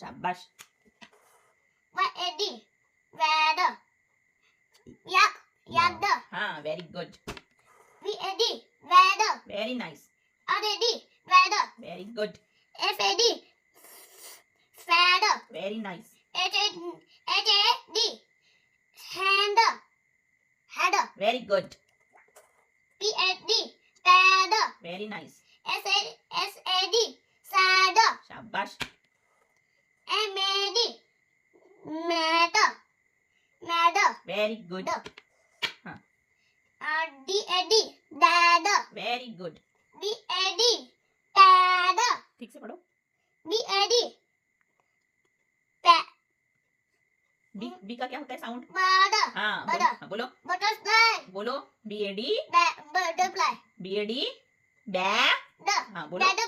शाबाश। VAD weather. Yard. हाँ, very good. VAD weather. Very nice. RAD weather. Very good. FAD feather. Very nice. HAD hand. Very good. PAD pad. Very nice. SAD sad. शाबाश। MAD mad. Very good. DAD dad. Very good. BAD pad. ठीक से पढ़ो। BAD B का क्या होता है sound? bird. हाँ, बोलो Butterfly. बोलो। BAD Butterfly. BAD bag. हाँ, बोलो। Dad